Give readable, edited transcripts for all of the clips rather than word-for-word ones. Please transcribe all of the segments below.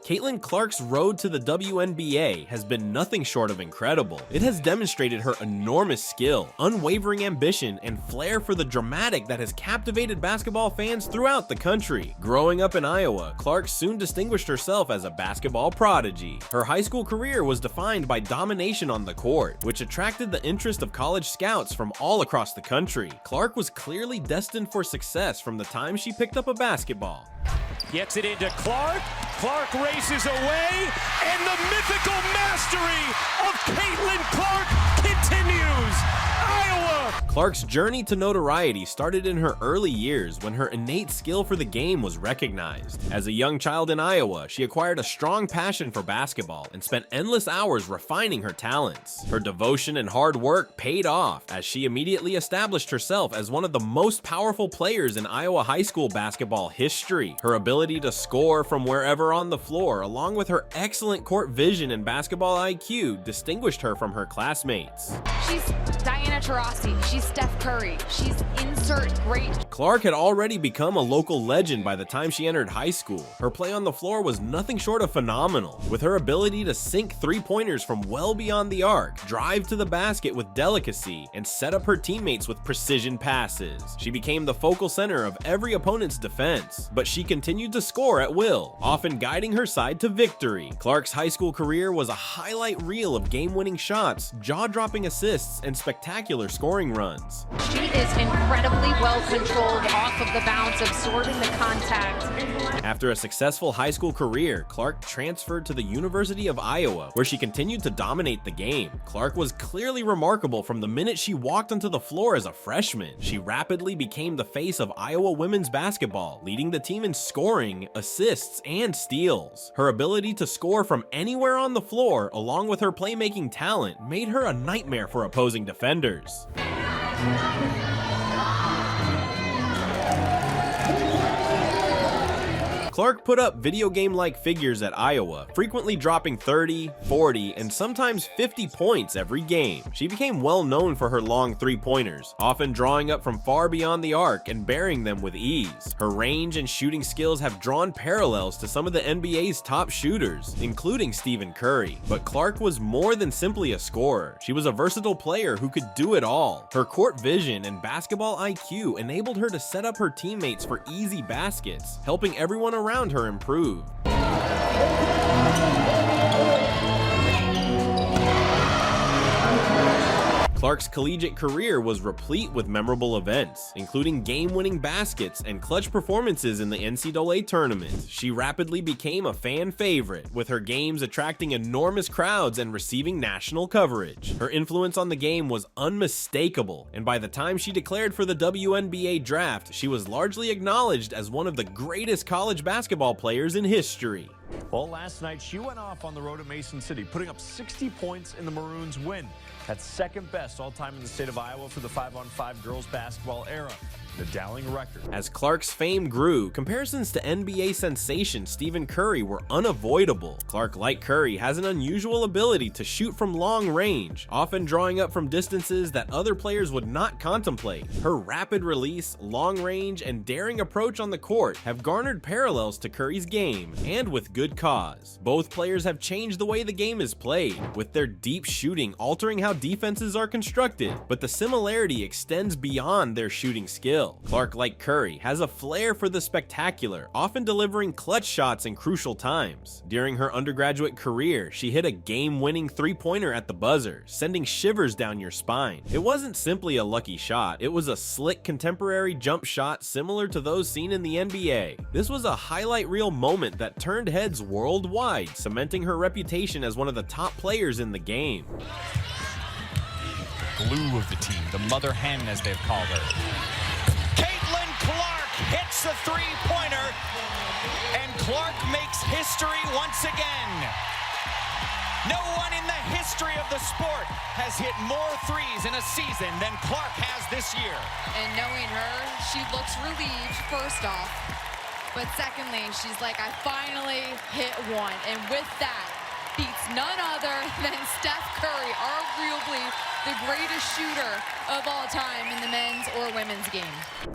Caitlin Clark's road to the WNBA has been nothing short of incredible. It has demonstrated her enormous skill, unwavering ambition, and flair for the dramatic that has captivated basketball fans throughout the country. Growing up in Iowa, Clark soon distinguished herself as a basketball prodigy. Her high school career was defined by domination on the court, which attracted the interest of college scouts from all across the country. Clark was clearly destined for success from the time she picked up a basketball. Gets it into Clark. Clark races away, and the mythical mastery of Caitlin Clark continues. Iowa! Clark's journey to notoriety started in her early years when her innate skill for the game was recognized. As a young child in Iowa, she acquired a strong passion for basketball and spent endless hours refining her talents. Her devotion and hard work paid off as she immediately established herself as one of the most powerful players in Iowa high school basketball history. Her ability to score from wherever on the floor, along with her excellent court vision and basketball IQ, distinguished her from her classmates. She's Diana Taurasi, she's Steph Curry, she's insert great. Clark had already become a local legend by the time she entered high school. Her play on the floor was nothing short of phenomenal, with her ability to sink three-pointers from well beyond the arc, drive to the basket with delicacy, and set up her teammates with precision passes. She became the focal center of every opponent's defense, but she continued to score at will, often guiding her side to victory. Clark's high school career was a highlight reel of game-winning shots, jaw-dropping assists, and spectacular scoring runs. She is incredibly well controlled off of the bounce, absorbing the contact. After a successful high school career, Clark transferred to the University of Iowa, where she continued to dominate the game. Clark was clearly remarkable from the minute she walked onto the floor as a freshman. She rapidly became the face of Iowa women's basketball, leading the team in scoring, assists, and steals. Her ability to score from anywhere on the floor, along with her playmaking talent, made her a nightmare for opposing defenders. Clark put up video game-like figures at Iowa, frequently dropping 30, 40, and sometimes 50 points every game. She became well known for her long three-pointers, often drawing up from far beyond the arc and burying them with ease. Her range and shooting skills have drawn parallels to some of the NBA's top shooters, including Stephen Curry. But Clark was more than simply a scorer. She was a versatile player who could do it all. Her court vision and basketball IQ enabled her to set up her teammates for easy baskets, helping everyone around her improve. Clark's collegiate career was replete with memorable events, including game-winning baskets and clutch performances in the NCAA tournament. She rapidly became a fan favorite, with her games attracting enormous crowds and receiving national coverage. Her influence on the game was unmistakable, and by the time she declared for the WNBA draft, she was largely acknowledged as one of the greatest college basketball players in history. Well, last night she went off on the road at Mason City, putting up 60 points in the Maroons' win. That's second best all time in the state of Iowa for the 5-on-5 girls basketball era. The Dowling record. As Clark's fame grew, comparisons to NBA sensation Stephen Curry were unavoidable. Clark, like Curry, has an unusual ability to shoot from long range, often drawing up from distances that other players would not contemplate. Her rapid release, long range, and daring approach on the court have garnered parallels to Curry's game, and with good cause. Both players have changed the way the game is played, with their deep shooting altering how defenses are constructed, but the similarity extends beyond their shooting skill. Clark, like Curry, has a flair for the spectacular, often delivering clutch shots in crucial times. During her undergraduate career, she hit a game-winning three-pointer at the buzzer, sending shivers down your spine. It wasn't simply a lucky shot, it was a slick contemporary jump shot similar to those seen in the NBA. This was a highlight reel moment that turned heads worldwide, cementing her reputation as one of the top players in the game. Glue of the team, the mother hen as they've called her. Hits the three-pointer, and Clark makes history once again. No one in the history of the sport has hit more threes in a season than Clark has this year. And knowing her, she looks relieved, first off. But secondly, she's like, I finally hit one. And with that, beats none other than Steph Curry, arguably the greatest shooter of all time in the men's or women's game.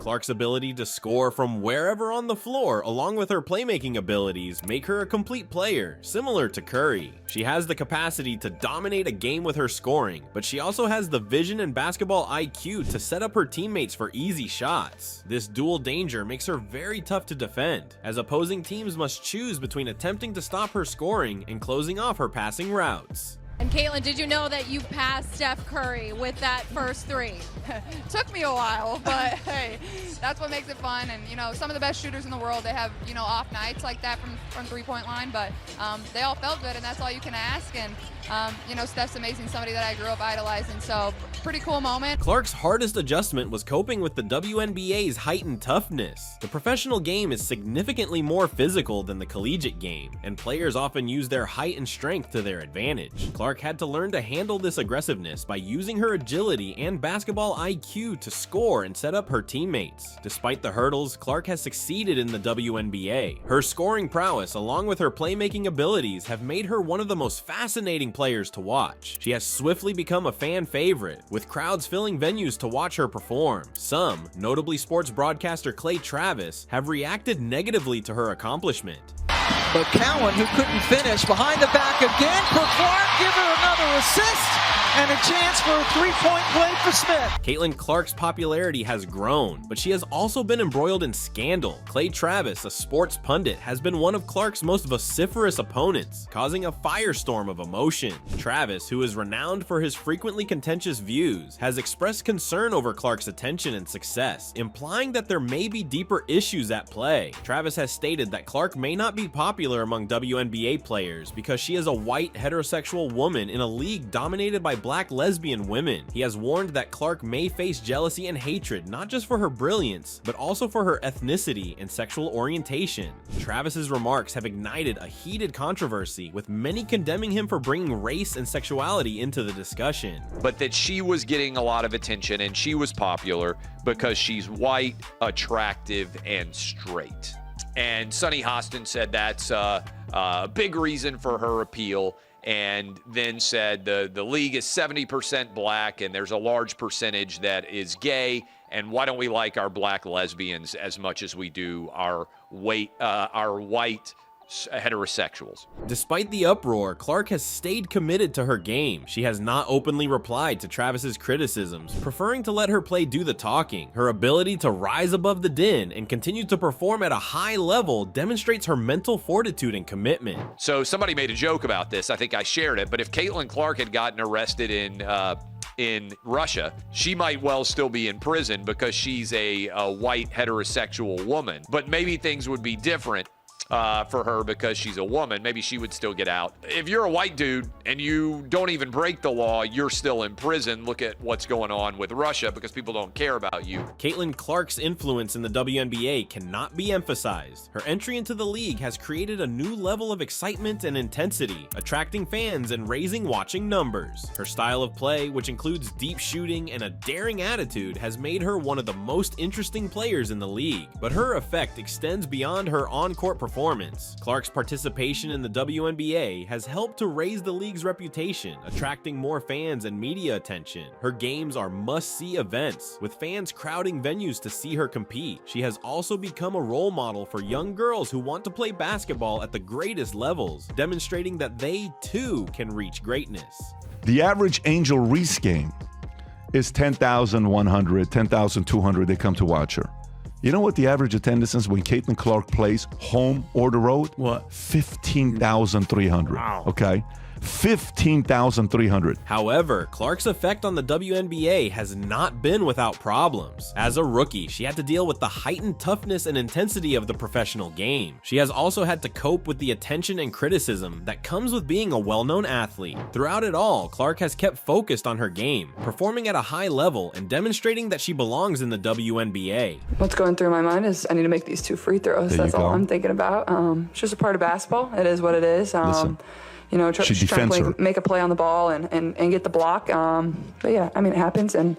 Clark's ability to score from wherever on the floor, along with her playmaking abilities, make her a complete player, similar to Curry. She has the capacity to dominate a game with her scoring, but she also has the vision and basketball IQ to set up her teammates for easy shots. This dual danger makes her very tough to defend, as opposing teams must choose between attempting to stop her scoring and closing off her passing routes. And Caitlin, did you know that you passed Steph Curry with that first three? Took me a while, but hey, that's what makes it fun. And you know, some of the best shooters in the world, they have, you know, off nights like that from three-point line, but they all felt good, and that's all you can ask. And you know, Steph's amazing, somebody that I grew up idolizing, so pretty cool moment. Clark's hardest adjustment was coping with the WNBA's heightened toughness. The professional game is significantly more physical than the collegiate game, and players often use their height and strength to their advantage. Clark had to learn to handle this aggressiveness by using her agility and basketball IQ to score and set up her teammates. Despite the hurdles, Clark has succeeded in the WNBA. Her scoring prowess, along with her playmaking abilities, have made her one of the most fascinating players to watch. She has swiftly become a fan favorite, with crowds filling venues to watch her perform. Some, notably sports broadcaster Clay Travis, have reacted negatively to her accomplishment. But Cowan, who couldn't finish, behind the back again for Clark, give her another assist, and a chance for a three-point play for Smith. Caitlin Clark's popularity has grown, but she has also been embroiled in scandal. Clay Travis, a sports pundit, has been one of Clark's most vociferous opponents, causing a firestorm of emotion. Travis, who is renowned for his frequently contentious views, has expressed concern over Clark's attention and success, implying that there may be deeper issues at play. Travis has stated that Clark may not be popular among WNBA players because she is a white heterosexual woman in a league dominated by black lesbian women. He has warned that Clark may face jealousy and hatred, not just for her brilliance, but also for her ethnicity and sexual orientation. Travis's remarks have ignited a heated controversy, with many condemning him for bringing race and sexuality into the discussion. But that she was getting a lot of attention and she was popular because she's white, attractive, and straight. And Sonny Hostin said that's a big reason for her appeal, and then said the league is 70% black and there's a large percentage that is gay, and why don't we like our black lesbians as much as we do our white heterosexuals. Despite the uproar, Clark has stayed committed to her game. She has not openly replied to Travis's criticisms, preferring to let her play do the talking. Her ability to rise above the din and continue to perform at a high level demonstrates her mental fortitude and commitment. So somebody made a joke about this. I think I shared it, but if Caitlin Clark had gotten arrested in Russia, she might well still be in prison because she's a white heterosexual woman. But maybe things would be different for her because she's a woman. Maybe she would still get out. If you're a white dude and you don't even break the law, you're still in prison. Look at what's going on with Russia because people don't care about you. Caitlin Clark's influence in the WNBA cannot be emphasized. Her entry into the league has created a new level of excitement and intensity, attracting fans and raising watching numbers. Her style of play, which includes deep shooting and a daring attitude, has made her one of the most interesting players in the league. But her effect extends beyond her on-court performance. Clark's participation in the WNBA has helped to raise the league's reputation, attracting more fans and media attention. Her games are must-see events, with fans crowding venues to see her compete. She has also become a role model for young girls who want to play basketball at the greatest levels, demonstrating that they too can reach greatness. The average Angel Reese game is 10,100, 10,200. They come to watch her. You know what the average attendance is when Caitlin Clark plays home or the road? What? 15,300. Wow. Okay? 15,300. However, Clark's effect on the WNBA has not been without problems. As a rookie, she had to deal with the heightened toughness and intensity of the professional game. She has also had to cope with the attention and criticism that comes with being a well-known athlete. Throughout it all, Clark has kept focused on her game, performing at a high level and demonstrating that she belongs in the WNBA. What's going through my mind is I need to make these 2 free throws. That's all I'm thinking about. It's just a part of basketball. It is what it is. Listen. You know, try to make a play on the ball and get the block. But yeah, I mean, it happens. And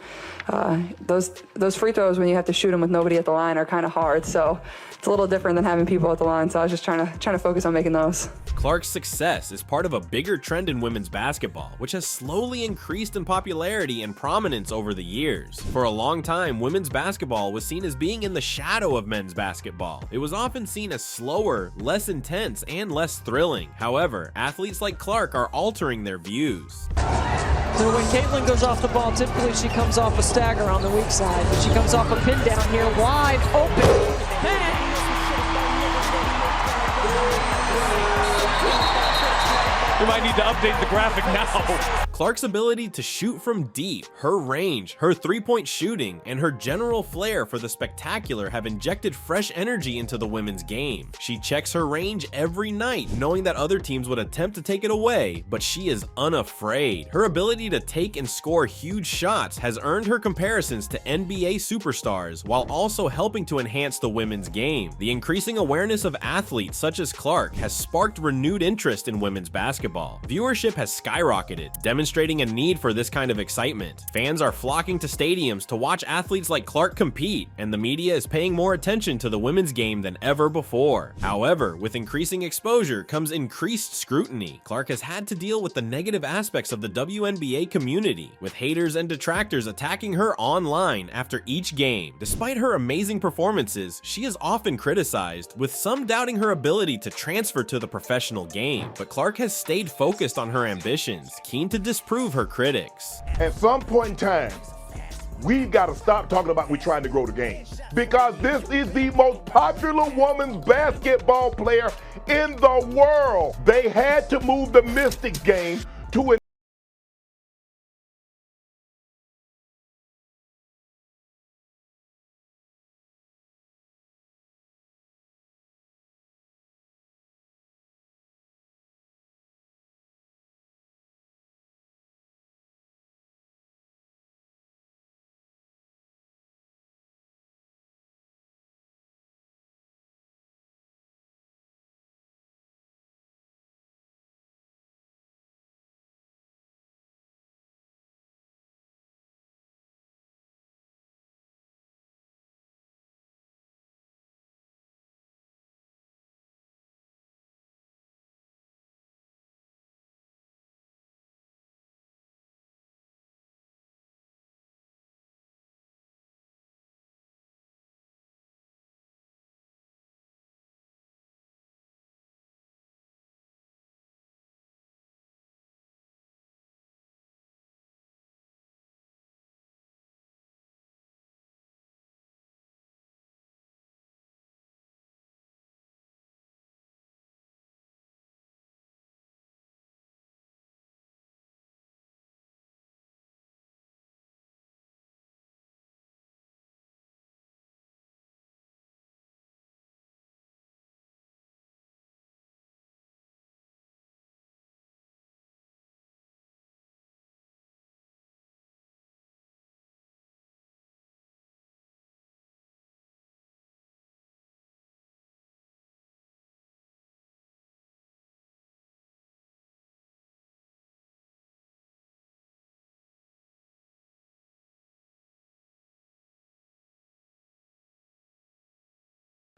those free throws, when you have to shoot them with nobody at the line, are kind of hard. So it's a little different than having people at the line. So I was just trying to focus on making those. Clark's success is part of a bigger trend in women's basketball, which has slowly increased in popularity and prominence over the years. For a long time, women's basketball was seen as being in the shadow of men's basketball. It was often seen as slower, less intense, and less thrilling. However, athletes like Clark are altering their views. So when Caitlin goes off the ball, typically she comes off a stagger on the weak side, but she comes off a pin down here, wide open. Bang! We might need to update the graphic now. Clark's ability to shoot from deep, her range, her three-point shooting, and her general flair for the spectacular have injected fresh energy into the women's game. She checks her range every night, knowing that other teams would attempt to take it away, but she is unafraid. Her ability to take and score huge shots has earned her comparisons to NBA superstars, while also helping to enhance the women's game. The increasing awareness of athletes such as Clark has sparked renewed interest in women's basketball. Viewership has skyrocketed, demonstrating a need for this kind of excitement. Fans are flocking to stadiums to watch athletes like Clark compete, and the media is paying more attention to the women's game than ever before. However, with increasing exposure comes increased scrutiny. Clark has had to deal with the negative aspects of the WNBA community, with haters and detractors attacking her online after each game. Despite her amazing performances, she is often criticized, with some doubting her ability to transfer to the professional game. But Clark has stayed focused on her ambitions, keen to disprove her critics. At some point in time, we've got to stop talking about we're trying to grow the game, because this is the most popular women's basketball player in the world. They had to move the Mystics game to an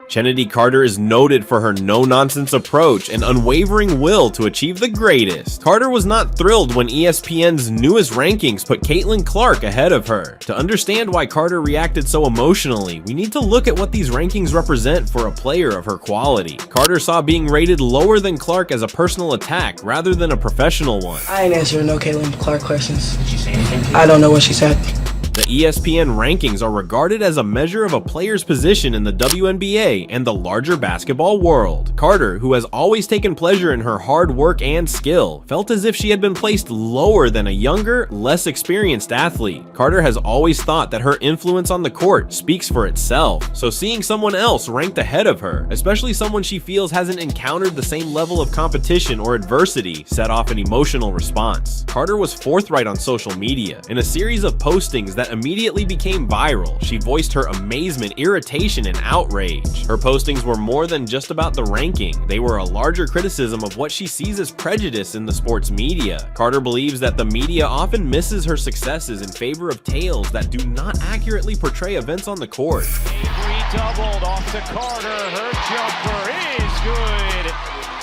Chennedy Carter is noted for her no-nonsense approach and unwavering will to achieve the greatest. Carter was not thrilled when ESPN's newest rankings put Caitlin Clark ahead of her. To understand why Carter reacted so emotionally, we need to look at what these rankings represent for a player of her quality. Carter saw being rated lower than Clark as a personal attack rather than a professional one. I ain't answering no Caitlin Clark questions. Did she say anything? I don't know what she said. The ESPN rankings are regarded as a measure of a player's position in the WNBA and the larger basketball world. Carter, who has always taken pleasure in her hard work and skill, felt as if she had been placed lower than a younger, less experienced athlete. Carter has always thought that her influence on the court speaks for itself, so seeing someone else ranked ahead of her, especially someone she feels hasn't encountered the same level of competition or adversity, set off an emotional response. Carter was forthright on social media. In a series of postings that immediately became viral, she voiced her amazement, irritation, and outrage. Her postings were more than just about the ranking. They were a larger criticism of what she sees as prejudice in the sports media. Carter believes that the media often misses her successes in favor of tales that do not accurately portray events on the court. Avery doubled off to Carter. Her jumper is good.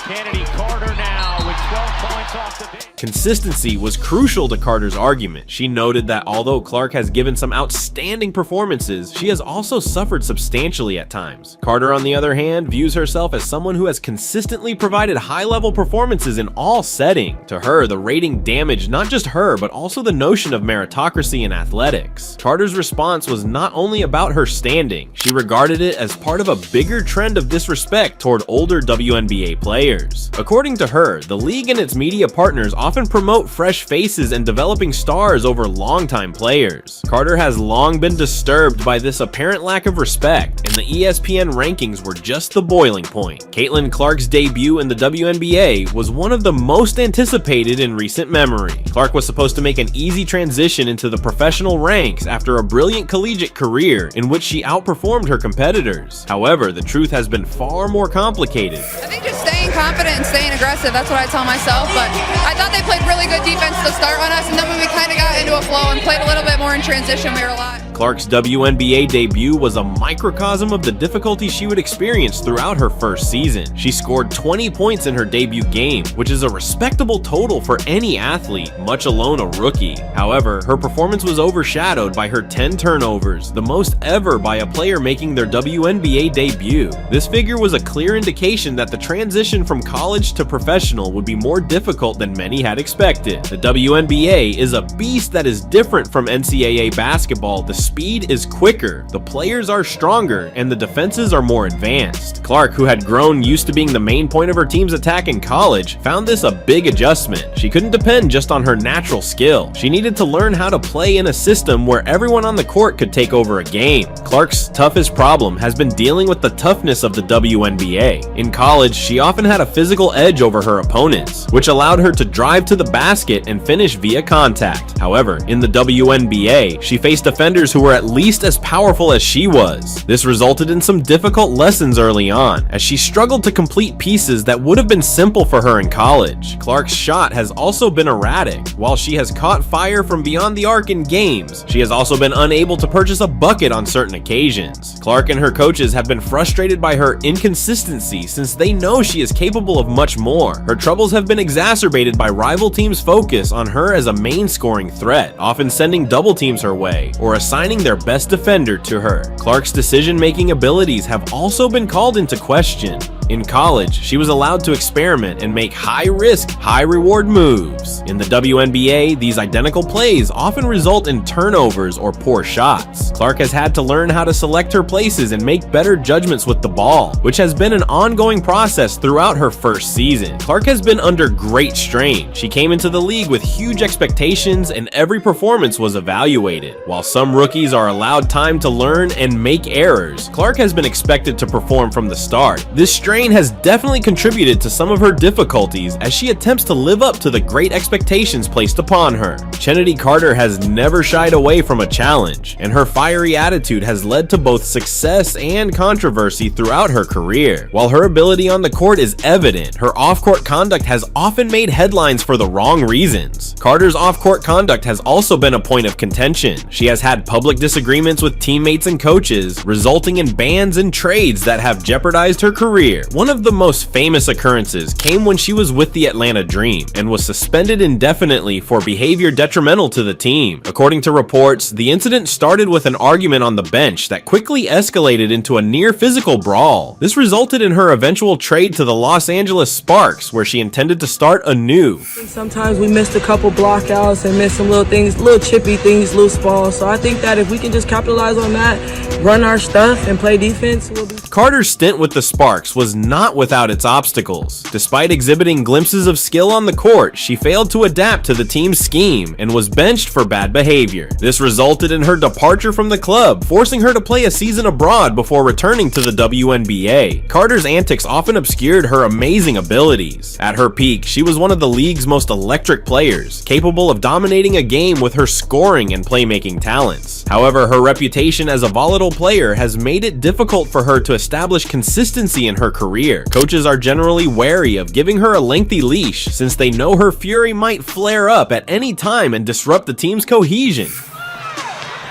Chennedy Carter now with 12 points off the bench. Consistency was crucial to Carter's argument. She noted that although Clark has given some outstanding performances, she has also suffered substantially at times. Carter, on the other hand, views herself as someone who has consistently provided high-level performances in all settings. To her, the rating damaged not just her, but also the notion of meritocracy in athletics. Carter's response was not only about her standing, she regarded it as part of a bigger trend of disrespect toward older WNBA players. According to her, the league and its media partners often promote fresh faces and developing stars over longtime players. Carter has long been disturbed by this apparent lack of respect, and the ESPN rankings were just the boiling point. Caitlin Clark's debut in the WNBA was one of the most anticipated in recent memory. Clark was supposed to make an easy transition into the professional ranks after a brilliant collegiate career in which she outperformed her competitors. However, the truth has been far more complicated. I think just staying confident and staying aggressive, that's what I tell myself, but I thought they played really good defense to start on us, and then when we kind of got into a flow and played a little bit more in transition, we were a lot. Clark's WNBA debut was a microcosm of the difficulty she would experience throughout her first season. She scored 20 points in her debut game, which is a respectable total for any athlete, much alone a rookie. However, her performance was overshadowed by her 10 turnovers, the most ever by a player making their WNBA debut. This figure was a clear indication that the transition from college to professional would be more difficult than many had expected. The WNBA is a beast that is different from NCAA basketball. The speed is quicker, the players are stronger, and the defenses are more advanced. Clark, who had grown used to being the main point of her team's attack in college, found this a big adjustment. She couldn't depend just on her natural skill. She needed to learn how to play in a system where everyone on the court could take over a game. Clark's toughest problem has been dealing with the toughness of the WNBA. In college, she often had a physical edge over her opponents, which allowed her to drive to the basket and finish via contact. However, in the WNBA, she faced defenders who were at least as powerful as she was. This resulted in some difficult lessons early on, as she struggled to complete pieces that would have been simple for her in college. Clark's shot has also been erratic. While she has caught fire from beyond the arc in games, she has also been unable to purchase a bucket on certain occasions. Clark and her coaches have been frustrated by her inconsistency since they know she is capable of much more. Her troubles have been exacerbated by rival teams' focus on her as a main scoring threat, often sending double teams her way or assigning their best defender to her. Clark's decision-making abilities have also been called into question. In college, she was allowed to experiment and make high-risk, high-reward moves. In the WNBA, these identical plays often result in turnovers or poor shots. Clark has had to learn how to select her places and make better judgments with the ball, which has been an ongoing process throughout her first season. Clark has been under great strain. She came into the league with huge expectations and every performance was evaluated. While some rookies are allowed time to learn and make errors, Clark has been expected to perform from the start. This strain has definitely contributed to some of her difficulties as she attempts to live up to the great expectations placed upon her. Chennedy Carter has never shied away from a challenge, and her fiery attitude has led to both success and controversy throughout her career. While her ability on the court is evident, her off-court conduct has often made headlines for the wrong reasons. Carter's off-court conduct has also been a point of contention. She has had public disagreements with teammates and coaches, resulting in bans and trades that have jeopardized her career. One of the most famous occurrences came when she was with the Atlanta Dream and was suspended indefinitely for behavior detrimental to the team. According to reports, the incident started with an argument on the bench that quickly escalated into a near physical brawl. This resulted in her eventual trade to the Los Angeles Sparks, where she intended to start anew. Sometimes we missed a couple blockouts and missed some little things, little chippy things, loose balls. So I think that if we can just capitalize on that, run our stuff, and play defense, we'll be. Carter's stint with the Sparks was not without its obstacles. Despite exhibiting glimpses of skill on the court, she failed to adapt to the team's scheme and was benched for bad behavior. This resulted in her departure from the club, forcing her to play a season abroad before returning to the WNBA. Carter's antics often obscured her amazing abilities. At her peak, she was one of the league's most electric players, capable of dominating a game with her scoring and playmaking talents. However, her reputation as a volatile player has made it difficult for her to establish consistency in her career. Coaches are generally wary of giving her a lengthy leash since they know her fury might flare up at any time and disrupt the team's cohesion.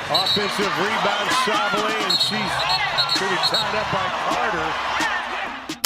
Offensive rebound, Chablis, and she's pretty tied up by Carter.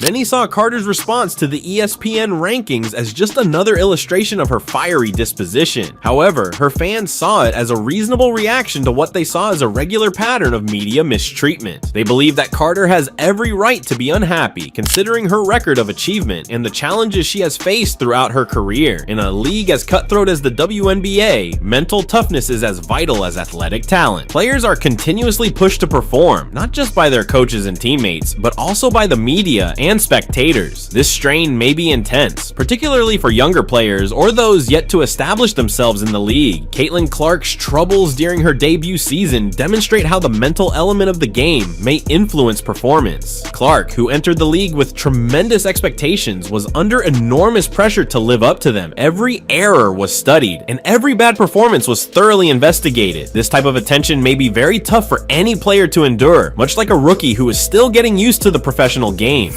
Many saw Carter's response to the ESPN rankings as just another illustration of her fiery disposition. However, her fans saw it as a reasonable reaction to what they saw as a regular pattern of media mistreatment. They believe that Carter has every right to be unhappy, considering her record of achievement and the challenges she has faced throughout her career. In a league as cutthroat as the WNBA, mental toughness is as vital as athletic talent. Players are continuously pushed to perform, not just by their coaches and teammates, but also by the media and spectators. This strain may be intense, particularly for younger players or those yet to establish themselves in the league. Caitlin Clark's troubles during her debut season demonstrate how the mental element of the game may influence performance. Clark, who entered the league with tremendous expectations, was under enormous pressure to live up to them. Every error was studied, and every bad performance was thoroughly investigated. This type of attention may be very tough for any player to endure, much like a rookie who is still getting used to the professional game.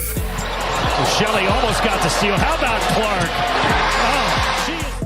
Shelley almost got to steal. How about Clark?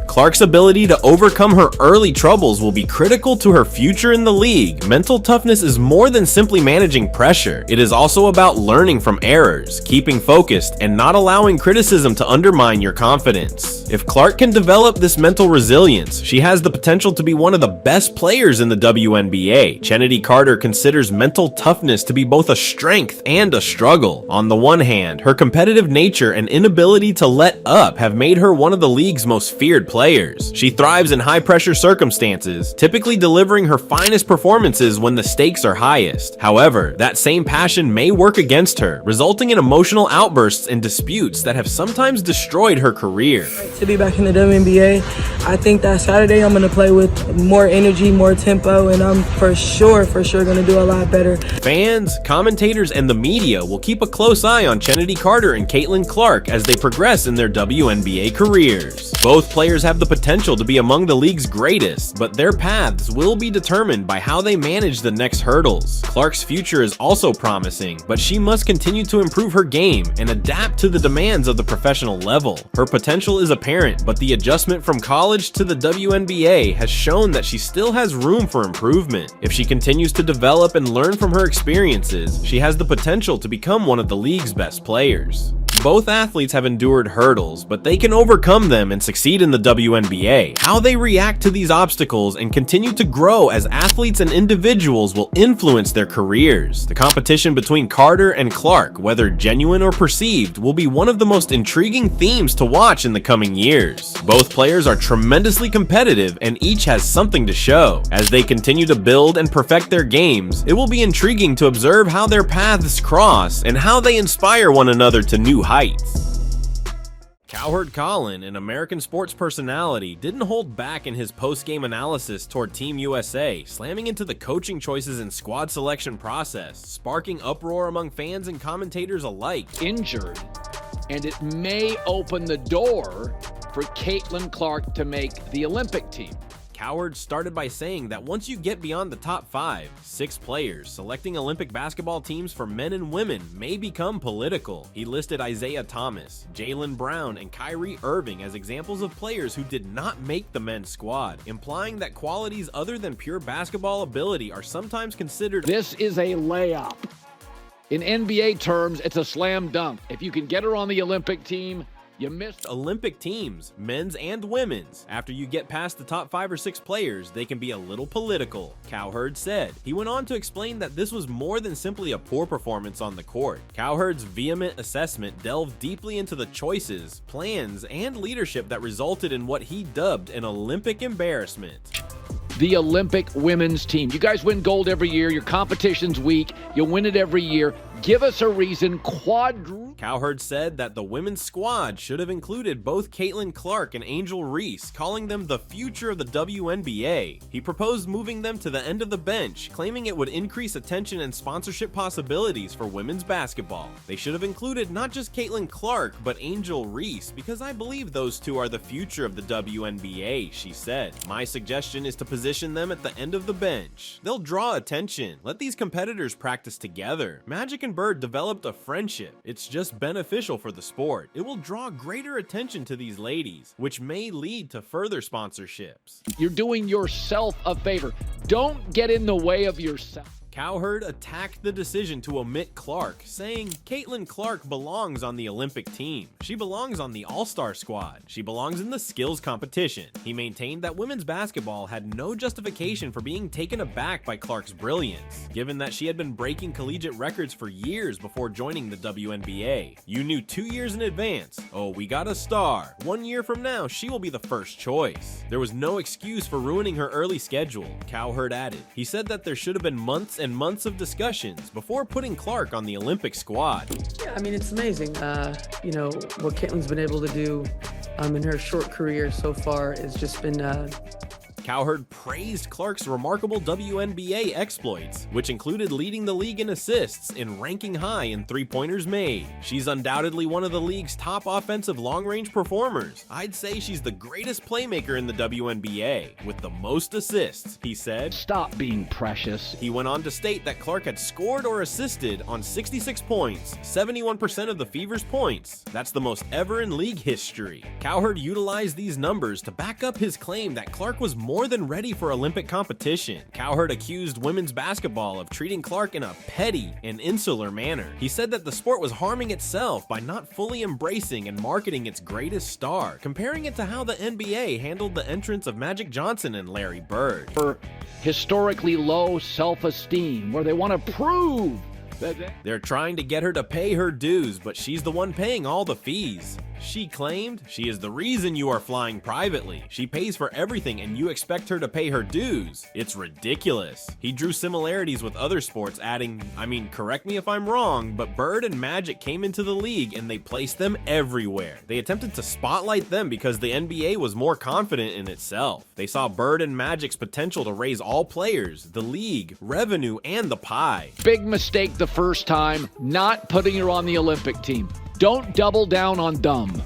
Clark's ability to overcome her early troubles will be critical to her future in the league. Mental toughness is more than simply managing pressure. It is also about learning from errors, keeping focused, and not allowing criticism to undermine your confidence. If Clark can develop this mental resilience, she has the potential to be one of the best players in the WNBA. Chennedy Carter considers mental toughness to be both a strength and a struggle. On the one hand, her competitive nature and inability to let up have made her one of the league's most feared players. She thrives in high-pressure circumstances, typically delivering her finest performances when the stakes are highest. However, that same passion may work against her, resulting in emotional outbursts and disputes that have sometimes destroyed her career. To be back in the WNBA, I think that Saturday I'm going to play with more energy, more tempo, and I'm for sure going to do a lot better. Fans, commentators, and the media will keep a close eye on Chennedy Carter and Caitlin Clark as they progress in their WNBA careers. Both players have the potential to be among the league's greatest, but their paths will be determined by how they manage the next hurdles. Clark's future is also promising, but she must continue to improve her game and adapt to the demands of the professional level. Her potential is apparent, but the adjustment from college to the WNBA has shown that she still has room for improvement. If she continues to develop and learn from her experiences, she has the potential to become one of the league's best players. Both athletes have endured hurdles, but they can overcome them and succeed in the WNBA. How they react to these obstacles and continue to grow as athletes and individuals will influence their careers. The competition between Carter and Clark, whether genuine or perceived, will be one of the most intriguing themes to watch in the coming years. Both players are tremendously competitive and each has something to show. As they continue to build and perfect their games, it will be intriguing to observe how their paths cross and how they inspire one another to new heights. Cowherd Colin, an American sports personality, didn't hold back in his post-game analysis toward Team USA, slamming into the coaching choices and squad selection process, sparking uproar among fans and commentators alike. Injured, and it may open the door for Caitlin Clark to make the Olympic team. Cowherd started by saying that once you get beyond the top 5, 6 players, selecting Olympic basketball teams for men and women may become political. He listed Isaiah Thomas, Jaylen Brown, and Kyrie Irving as examples of players who did not make the men's squad, implying that qualities other than pure basketball ability are sometimes considered. This is a layup. In NBA terms, it's a slam dunk. If you can get her on the Olympic team, you missed Olympic teams, men's and women's. After you get past the top 5 or 6 players, they can be a little political, Cowherd said. He went on to explain that this was more than simply a poor performance on the court. Cowherd's vehement assessment delved deeply into the choices, plans, and leadership that resulted in what he dubbed an Olympic embarrassment. The Olympic women's team. You guys win gold every year. Your competition's weak. You win it every year. Give us a reason. Cowherd said that the women's squad should have included both Caitlin Clark and Angel Reese, calling them the future of the WNBA. He proposed moving them to the end of the bench, claiming it would increase attention and sponsorship possibilities for women's basketball. They should have included not just Caitlin Clark, but Angel Reese, because I believe those two are the future of the WNBA, she said. My suggestion is to position them at the end of the bench. They'll draw attention. Let these competitors practice together. Magic and Bird developed a friendship. It's just beneficial for the sport. It will draw greater attention to these ladies, which may lead to further sponsorships. You're doing yourself a favor. Don't get in the way of yourself. Cowherd attacked the decision to omit Clark, saying Caitlin Clark belongs on the Olympic team. She belongs on the All-Star squad. She belongs in the skills competition. He maintained that women's basketball had no justification for being taken aback by Clark's brilliance, given that she had been breaking collegiate records for years before joining the WNBA. You knew 2 years in advance, oh, we got a star. 1 year from now, she will be the first choice. There was no excuse for ruining her early schedule, Cowherd added. He said that there should have been months and months of discussions before putting Clark on the Olympic squad. Yeah, I mean, it's amazing. You know, what Caitlin's been able to do in her short career so far has just been Cowherd praised Clark's remarkable WNBA exploits, which included leading the league in assists and ranking high in three-pointers made. She's undoubtedly one of the league's top offensive long-range performers. I'd say she's the greatest playmaker in the WNBA, with the most assists, he said. Stop being precious. He went on to state that Clark had scored or assisted on 66 points, 71% of the Fever's points. That's the most ever in league history. Cowherd utilized these numbers to back up his claim that Clark was more than ready for Olympic competition. Cowherd accused women's basketball of treating Clark in a petty and insular manner. He said that the sport was harming itself by not fully embracing and marketing its greatest star, comparing it to how the NBA handled the entrance of Magic Johnson and Larry Bird. For historically low self-esteem, where they want to prove that they're trying to get her to pay her dues, but she's the one paying all the fees. She claimed she is the reason you are flying privately. She pays for everything and you expect her to pay her dues. It's ridiculous. He drew similarities with other sports, adding, I mean, correct me if I'm wrong, but Bird and Magic came into the league and they placed them everywhere. They attempted to spotlight them because the NBA was more confident in itself. They saw Bird and Magic's potential to raise all players, the league, revenue, and the pie. Big mistake the first time, not putting her on the Olympic team. Don't double down on dumb.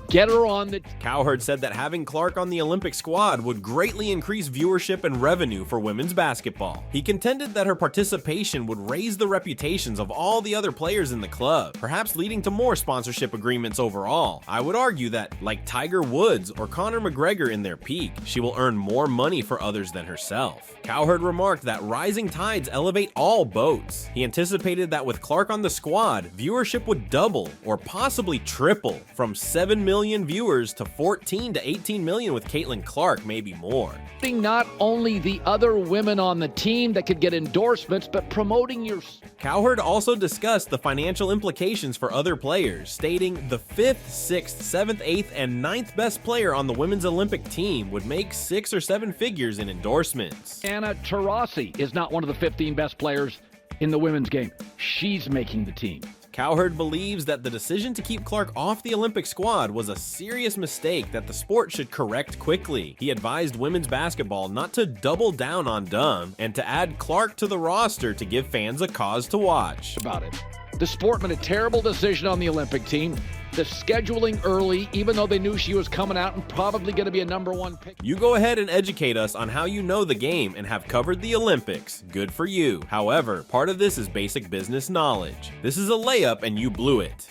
Get her on the... Cowherd said that having Clark on the Olympic squad would greatly increase viewership and revenue for women's basketball. He contended that her participation would raise the reputations of all the other players in the club, perhaps leading to more sponsorship agreements overall. I would argue that, like Tiger Woods or Conor McGregor in their peak, she will earn more money for others than herself. Cowherd remarked that rising tides elevate all boats. He anticipated that with Clark on the squad, viewership would double or possibly triple from 7 million viewers to 14 to 18 million with Caitlin Clark, maybe more. Not only the other women on the team that could get endorsements, but promoting your... Cowherd also discussed the financial implications for other players, stating the 5th, 6th, 7th, 8th, and 9th best player on the women's Olympic team would make 6 or 7 figures in endorsements. Anna Taurasi is not one of the 15 best players in the women's game. She's making the team. Cowherd believes that the decision to keep Clark off the Olympic squad was a serious mistake that the sport should correct quickly. He advised women's basketball not to double down on dumb and to add Clark to the roster to give fans a cause to watch. About it. The sport made a terrible decision on the Olympic team. The scheduling early, even though they knew she was coming out and probably going to be a #1 pick. You go ahead and educate us on how you know the game and have covered the Olympics. Good for you. However, part of this is basic business knowledge. This is a layup and you blew it.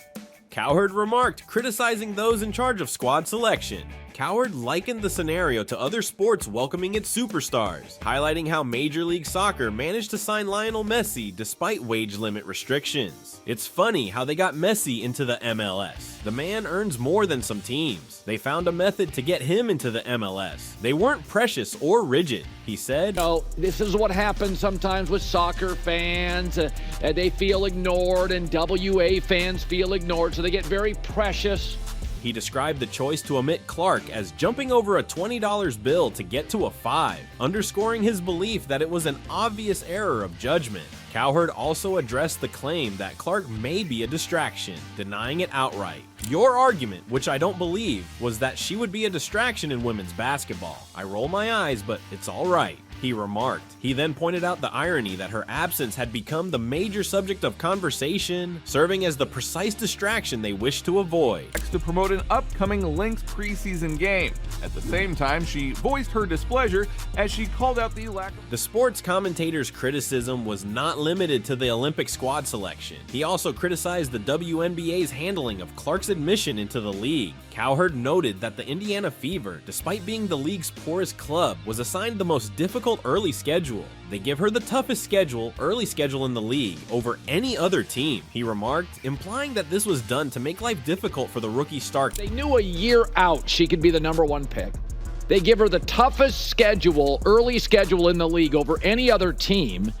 Cowherd remarked, criticizing those in charge of squad selection. Cowherd likened the scenario to other sports welcoming its superstars, highlighting how Major League Soccer managed to sign Lionel Messi despite wage limit restrictions. It's funny how they got Messi into the MLS. The man earns more than some teams. They found a method to get him into the MLS. They weren't precious or rigid, he said. No, this is what happens sometimes with soccer fans. They feel ignored and WA fans feel ignored, so they get very precious. He described the choice to omit Clark as jumping over a $20 bill to get to a $5, underscoring his belief that it was an obvious error of judgment. Cowherd also addressed the claim that Clark may be a distraction, denying it outright. Your argument, which I don't believe, was that she would be a distraction in women's basketball. I roll my eyes, but it's all right, he remarked. He then pointed out the irony that her absence had become the major subject of conversation, serving as the precise distraction they wished to avoid. To promote an upcoming Lynx preseason game. At the same time, she voiced her displeasure as she called out the lack of... The sports commentator's criticism was not limited to the Olympic squad selection. He also criticized the WNBA's handling of Clark's admission into the league. Cowherd noted that the Indiana Fever, despite being the league's poorest club, was assigned the most difficult difficult early schedule. They give her the toughest early schedule in the league over any other team, he remarked, implying that this was done to make life difficult for the rookie star. They knew a year out she could be the #1 pick. They give her the toughest early schedule in the league over any other team.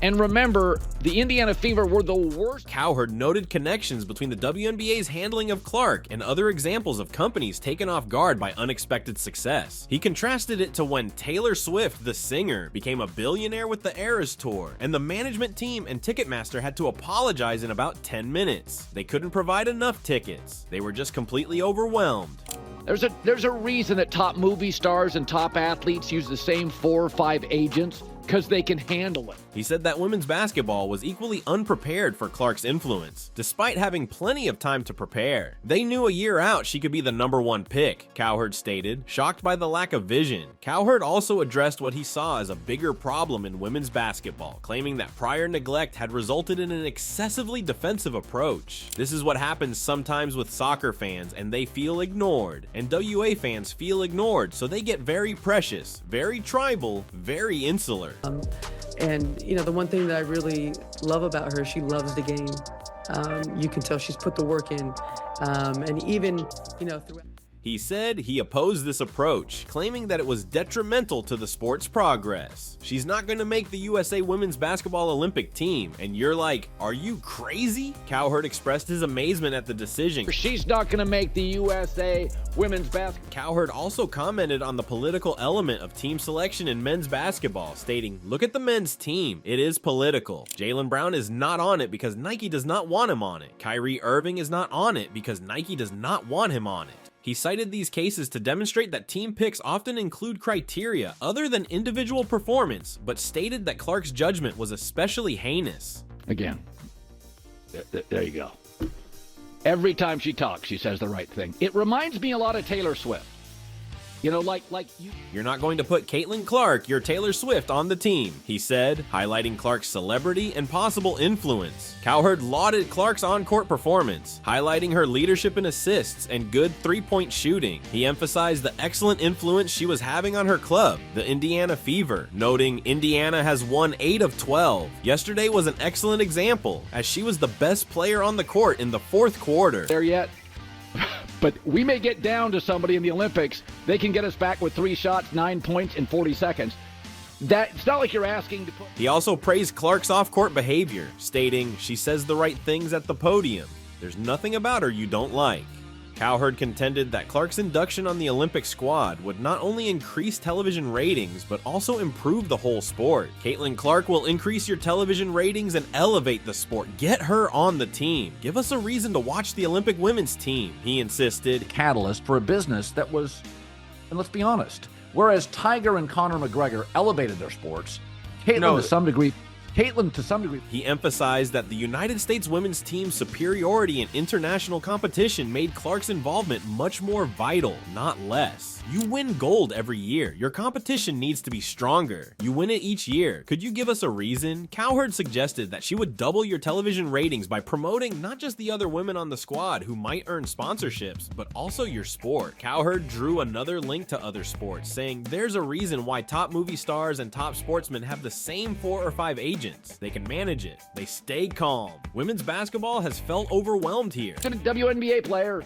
And remember, the Indiana Fever were the worst. Cowherd noted connections between the WNBA's handling of Clark and other examples of companies taken off guard by unexpected success. He contrasted it to when Taylor Swift, the singer, became a billionaire with the Eras Tour, and the management team and Ticketmaster had to apologize in about 10 minutes. They couldn't provide enough tickets. They were just completely overwhelmed. There's a reason that top movie stars and top athletes use the same 4 or 5 agents, because they can handle it. He said that women's basketball was equally unprepared for Clark's influence, despite having plenty of time to prepare. They knew a year out she could be the #1 pick, Cowherd stated, shocked by the lack of vision. Cowherd also addressed what he saw as a bigger problem in women's basketball, claiming that prior neglect had resulted in an excessively defensive approach. This is what happens sometimes with soccer fans, and they feel ignored, and WA fans feel ignored, so they get very precious, very tribal, very insular. And the one thing that I really love about her, she loves the game. You can tell she's put the work in, and even throughout. He said he opposed this approach, claiming that it was detrimental to the sport's progress. She's not going to make the USA women's basketball Olympic team, and you're like, are you crazy? Cowherd expressed his amazement at the decision. She's not going to make the USA women's basketball. Cowherd also commented on the political element of team selection in men's basketball, stating, look at the men's team. It is political. Jaylen Brown is not on it because Nike does not want him on it. Kyrie Irving is not on it because Nike does not want him on it. He cited these cases to demonstrate that team picks often include criteria other than individual performance, but stated that Clark's judgment was especially heinous. Again, there you go. Every time she talks, she says the right thing. It reminds me a lot of Taylor Swift. You're not going to put Caitlin Clark, your Taylor Swift, on the team, he said, highlighting Clark's celebrity and possible influence. Cowherd lauded Clark's on-court performance, highlighting her leadership in assists and good three-point shooting. He emphasized the excellent influence she was having on her club, the Indiana Fever, noting Indiana has won 8 of 12. Yesterday was an excellent example, as she was the best player on the court in the 4th quarter. There yet? But we may get down to somebody in the Olympics. They can get us back with 3 shots, 9 points in 40 seconds. It's not like you're asking to put... He also praised Clark's off-court behavior, stating, she says the right things at the podium. There's nothing about her you don't like. Cowherd contended that Clark's induction on the Olympic squad would not only increase television ratings, but also improve the whole sport. Caitlin Clark will increase your television ratings and elevate the sport. Get her on the team. Give us a reason to watch the Olympic women's team, he insisted. Catalyst for a business that was, and let's be honest, whereas Tiger and Conor McGregor elevated their sports, Caitlin to some degree. He emphasized that the United States women's team's superiority in international competition made Clark's involvement much more vital, not less. You win gold every year. Your competition needs to be stronger. You win it each year. Could you give us a reason? Cowherd suggested that she would double your television ratings by promoting not just the other women on the squad who might earn sponsorships, but also your sport. Cowherd drew another link to other sports, saying there's a reason why top movie stars and top sportsmen have the same 4 or 5 agents. They can manage it. They stay calm. Women's basketball has felt overwhelmed here. A WNBA player.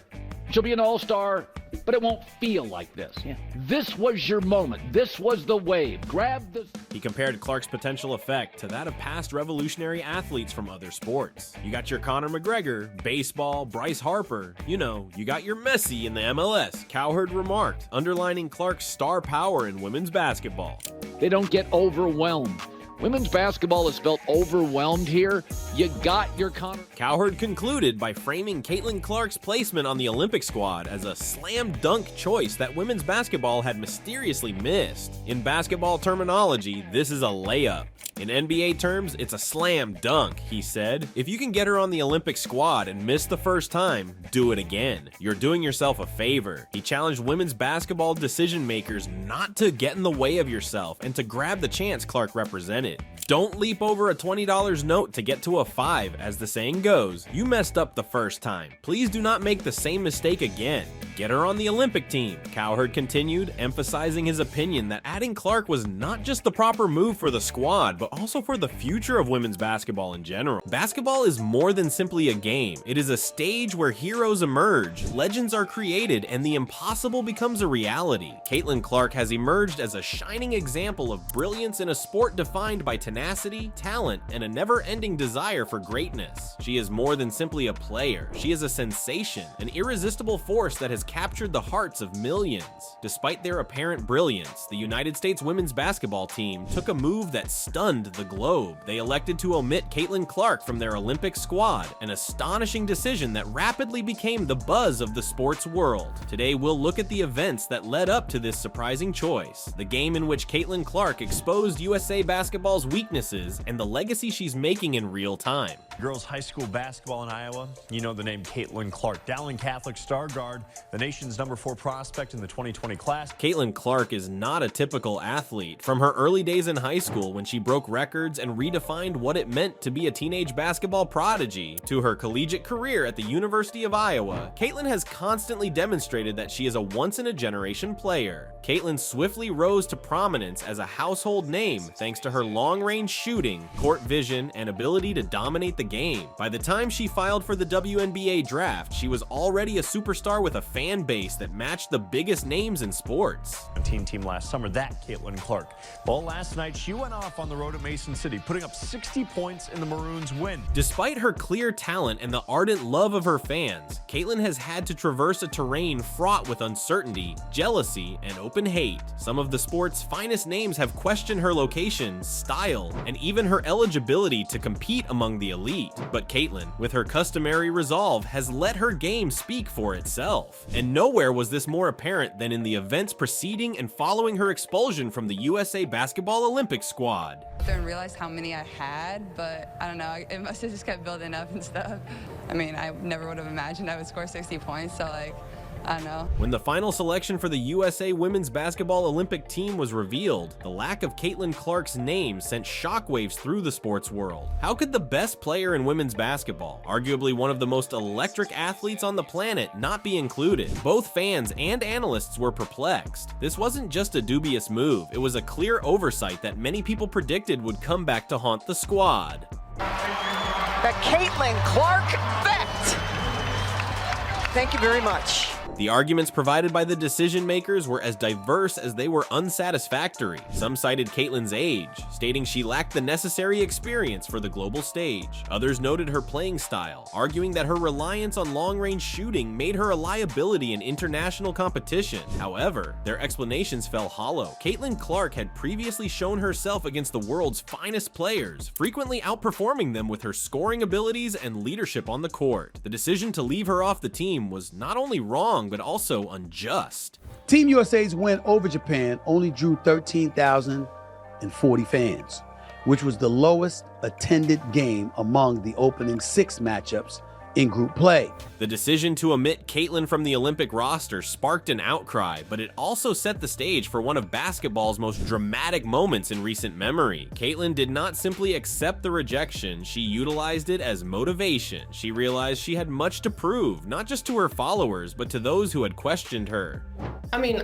She'll be an all-star, but it won't feel like this. This was your moment. This was the wave. Grab this. He compared Clark's potential effect to that of past revolutionary athletes from other sports. You got your Conor McGregor, baseball, Bryce Harper. You got your Messi in the MLS, Cowherd remarked, underlining Clark's star power in women's basketball. They don't get overwhelmed. Women's basketball is felt overwhelmed here. You got your Conor. Cowherd concluded by framing Caitlin Clark's placement on the Olympic squad as a slam dunk choice that women's basketball had mysteriously missed. In basketball terminology, this is a layup. In NBA terms, it's a slam dunk, he said. If you can get her on the Olympic squad and miss the first time, do it again. You're doing yourself a favor. He challenged women's basketball decision makers not to get in the way of yourself and to grab the chance Clark represented. Don't leap over a $20 note to get to a 5, as the saying goes. You messed up the first time. Please do not make the same mistake again. get her on the Olympic team. Cowherd continued, emphasizing his opinion that adding Clark was not just the proper move for the squad, but also for the future of women's basketball in general. Basketball is more than simply a game. It is a stage where heroes emerge, legends are created, and the impossible becomes a reality. Caitlin Clark has emerged as a shining example of brilliance in a sport defined by tenacity, talent, and a never-ending desire for greatness. She is more than simply a player. She is a sensation, an irresistible force that has captured the hearts of millions. Despite their apparent brilliance, the United States women's basketball team took a move that stunned the globe. They elected to omit Caitlin Clark from their Olympic squad, an astonishing decision that rapidly became the buzz of the sports world. Today, we'll look at the events that led up to this surprising choice, the game in which Caitlin Clark exposed USA basketball's weaknesses, and the legacy she's making in real time. Girls high school basketball in Iowa, you know the name Caitlin Clark. Dowling Catholic star guard, the nation's #4 prospect in the 2020 class. Caitlin Clark is not a typical athlete. From her early days in high school when she broke records and redefined what it meant to be a teenage basketball prodigy, to her collegiate career at the University of Iowa, Caitlin has constantly demonstrated that she is a once-in-a-generation player. Caitlin swiftly rose to prominence as a household name thanks to her long-range shooting, court vision, and ability to dominate the game. By the time she filed for the WNBA draft, she was already a superstar with a fan base that matched the biggest names in sports. Team last summer, that Caitlin Clark. Well, last night she went off on the road at Mason City, putting up 60 points in the Maroons' win. Despite her clear talent and the ardent love of her fans, Caitlin has had to traverse a terrain fraught with uncertainty, jealousy, and open hate. Some of the sport's finest names have questioned her location, style, and even her eligibility to compete among the elite. But Caitlin, with her customary resolve, has let her game speak for itself. And nowhere was this more apparent than in the events preceding and following her expulsion from the USA Basketball Olympic squad. I didn't realize how many I had, but I don't know, it must have just kept building up and stuff. I mean, I never would have imagined I would score 60 points, so like, I don't know. When the final selection for the USA Women's Basketball Olympic team was revealed, the lack of Caitlin Clark's name sent shockwaves through the sports world. How could the best player in women's basketball, arguably one of the most electric athletes on the planet, not be included? Both fans and analysts were perplexed. This wasn't just a dubious move, it was a clear oversight that many people predicted would come back to haunt the squad. The Caitlin Clark vet. Thank you very much. The arguments provided by the decision makers were as diverse as they were unsatisfactory. Some cited Caitlin's age, stating she lacked the necessary experience for the global stage. Others noted her playing style, arguing that her reliance on long-range shooting made her a liability in international competition. However, their explanations fell hollow. Caitlin Clark had previously shown herself against the world's finest players, frequently outperforming them with her scoring abilities and leadership on the court. The decision to leave her off the team was not only wrong, but also unjust. Team USA's win over Japan only drew 13,040 fans, which was the lowest attended game among the opening 6 matchups in group play. The decision to omit Caitlin from the Olympic roster sparked an outcry, but it also set the stage for one of basketball's most dramatic moments in recent memory. Caitlin did not simply accept the rejection, she utilized it as motivation. She realized she had much to prove, not just to her followers, but to those who had questioned her. I mean,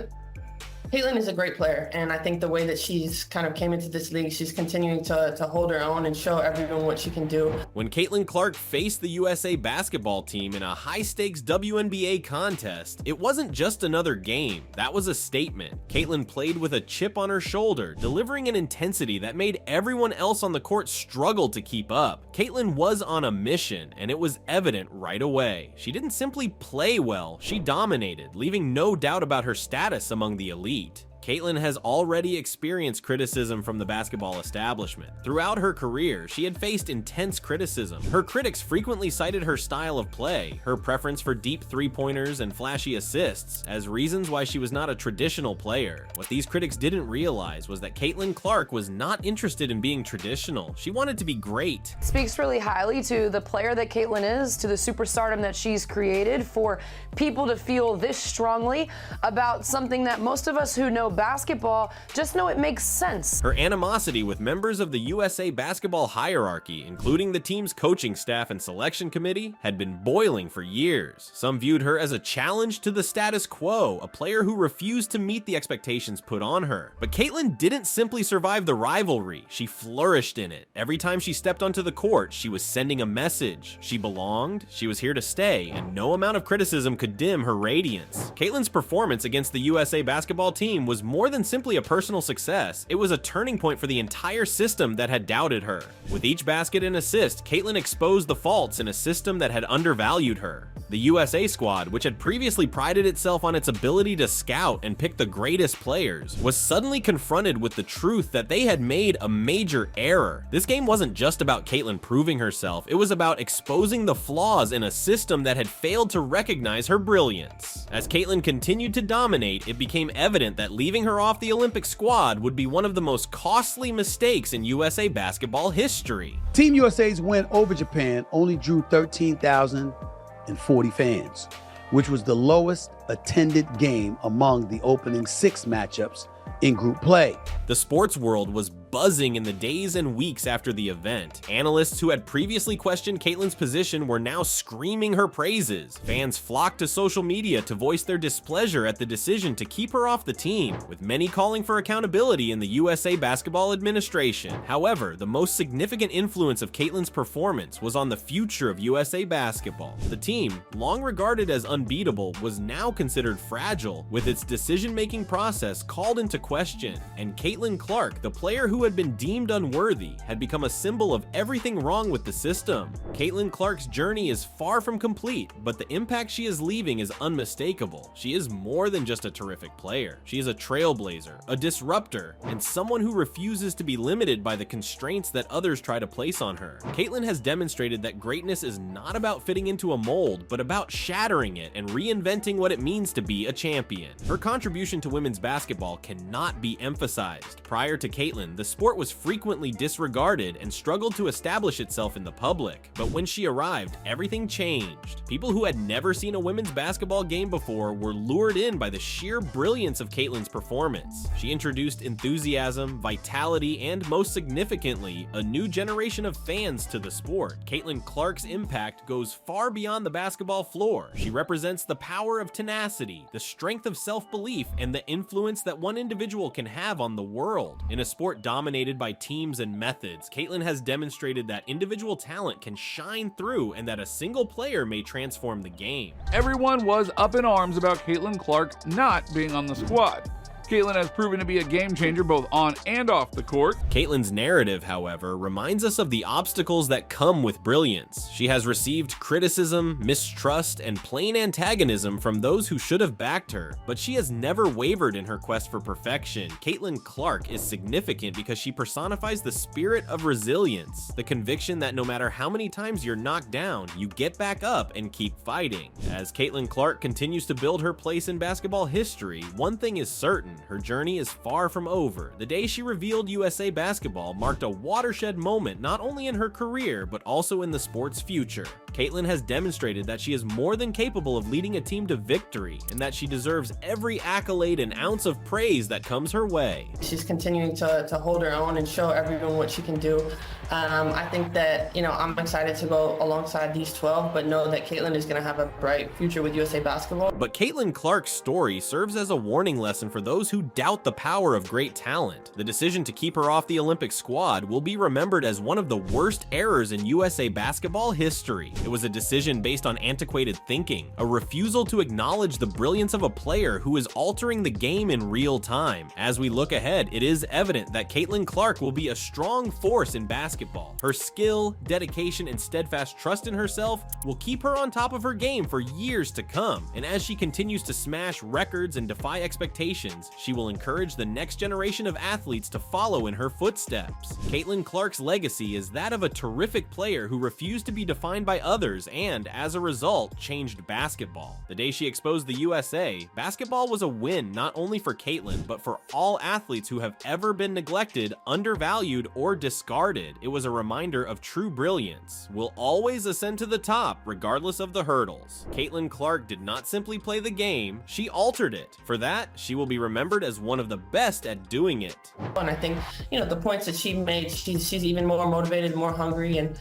Caitlin is a great player, and I think the way that she's kind of came into this league, she's continuing to hold her own and show everyone what she can do. When Caitlin Clark faced the USA basketball team in a high-stakes WNBA contest, it wasn't just another game. That was a statement. Caitlin played with a chip on her shoulder, delivering an intensity that made everyone else on the court struggle to keep up. Caitlin was on a mission, and it was evident right away. She didn't simply play well, she dominated, leaving no doubt about her status among the elite. Caitlin has already experienced criticism from the basketball establishment. Throughout her career, she had faced intense criticism. Her critics frequently cited her style of play, her preference for deep three-pointers and flashy assists, as reasons why she was not a traditional player. What these critics didn't realize was that Caitlin Clark was not interested in being traditional. She wanted to be great. Speaks really highly to the player that Caitlin is, to the superstardom that she's created, for people to feel this strongly about something that most of us who know of basketball, just know it makes sense. Her animosity with members of the USA basketball hierarchy, including the team's coaching staff and selection committee, had been boiling for years. Some viewed her as a challenge to the status quo, a player who refused to meet the expectations put on her. But Caitlin didn't simply survive the rivalry, she flourished in it. Every time she stepped onto the court, she was sending a message. She belonged, she was here to stay, and no amount of criticism could dim her radiance. Caitlin's performance against the USA basketball team was more than simply a personal success. It was a turning point for the entire system that had doubted her. With each basket and assist, Caitlin exposed the faults in a system that had undervalued her. The USA squad, which had previously prided itself on its ability to scout and pick the greatest players, was suddenly confronted with the truth that they had made a major error. This game wasn't just about Caitlin proving herself, it was about exposing the flaws in a system that had failed to recognize her brilliance. As Caitlin continued to dominate, it became evident that leaving her off the Olympic squad would be one of the most costly mistakes in USA basketball history. Team USA's win over Japan only drew 13,040 fans, which was the lowest attended game among the opening 6 matchups in group play. The sports world was buzzing in the days and weeks after the event. Analysts who had previously questioned Caitlin's position were now screaming her praises. Fans flocked to social media to voice their displeasure at the decision to keep her off the team, with many calling for accountability in the USA basketball administration. However, the most significant influence of Caitlin's performance was on the future of USA basketball. The team, long regarded as unbeatable, was now considered fragile, with its decision-making process called into question, and Caitlin Clark, the player who had been deemed unworthy, had become a symbol of everything wrong with the system. Caitlin Clark's journey is far from complete, but the impact she is leaving is unmistakable. She is more than just a terrific player. She is a trailblazer, a disruptor, and someone who refuses to be limited by the constraints that others try to place on her. Caitlin has demonstrated that greatness is not about fitting into a mold, but about shattering it and reinventing what it means to be a champion. Her contribution to women's basketball cannot be emphasized. Prior to Caitlin, the sport was frequently disregarded and struggled to establish itself in the public. But when she arrived, everything changed. People who had never seen a women's basketball game before were lured in by the sheer brilliance of Caitlin's performance. She introduced enthusiasm, vitality, and most significantly, a new generation of fans to the sport. Caitlin Clark's impact goes far beyond the basketball floor. She represents the power of tenacity, the strength of self-belief, and the influence that one individual can have on the world. In a sport dominated by teams and methods, Caitlin has demonstrated that individual talent can shine through and that a single player may transform the game. Everyone was up in arms about Caitlin Clark not being on the squad. Caitlin has proven to be a game changer both on and off the court. Caitlin's narrative, however, reminds us of the obstacles that come with brilliance. She has received criticism, mistrust, and plain antagonism from those who should have backed her, but she has never wavered in her quest for perfection. Caitlin Clark is significant because she personifies the spirit of resilience, the conviction that no matter how many times you're knocked down, you get back up and keep fighting. As Caitlin Clark continues to build her place in basketball history, one thing is certain: her journey is far from over. The day she revealed USA basketball marked a watershed moment not only in her career, but also in the sport's future. Caitlin has demonstrated that she is more than capable of leading a team to victory, and that she deserves every accolade and ounce of praise that comes her way. She's continuing to hold her own and show everyone what she can do. I think that, I'm excited to go alongside these 12, but know that Caitlin is going to have a bright future with USA basketball. But Caitlin Clark's story serves as a warning lesson for those who doubt the power of great talent. The decision to keep her off the Olympic squad will be remembered as one of the worst errors in USA basketball history. It was a decision based on antiquated thinking, a refusal to acknowledge the brilliance of a player who is altering the game in real time. As we look ahead, it is evident that Caitlin Clark will be a strong force in basketball. Her skill, dedication, and steadfast trust in herself will keep her on top of her game for years to come. And as she continues to smash records and defy expectations, she will encourage the next generation of athletes to follow in her footsteps. Caitlin Clark's legacy is that of a terrific player who refused to be defined by others and, as a result, changed basketball. The day she exposed the USA, basketball was a win not only for Caitlin, but for all athletes who have ever been neglected, undervalued, or discarded. it was a reminder of true brilliance. Will always ascend to the top, regardless of the hurdles. Caitlin Clark did not simply play the game, she altered it. For that, she will be remembered as one of the best at doing it. And I think, the points that she made, she's even more motivated, more hungry, and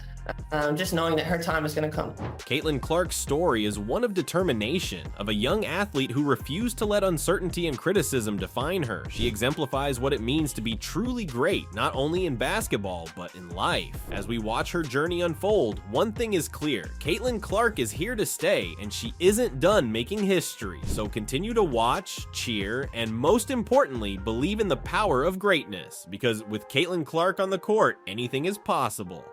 just knowing that her time is going to come. Caitlin Clark's story is one of determination, of a young athlete who refused to let uncertainty and criticism define her. She exemplifies what it means to be truly great, not only in basketball, but in life. As we watch her journey unfold, one thing is clear: Caitlin Clark is here to stay, and she isn't done making history. So continue to watch, cheer, and most importantly, believe in the power of greatness, because with Caitlin Clark on the court, anything is possible.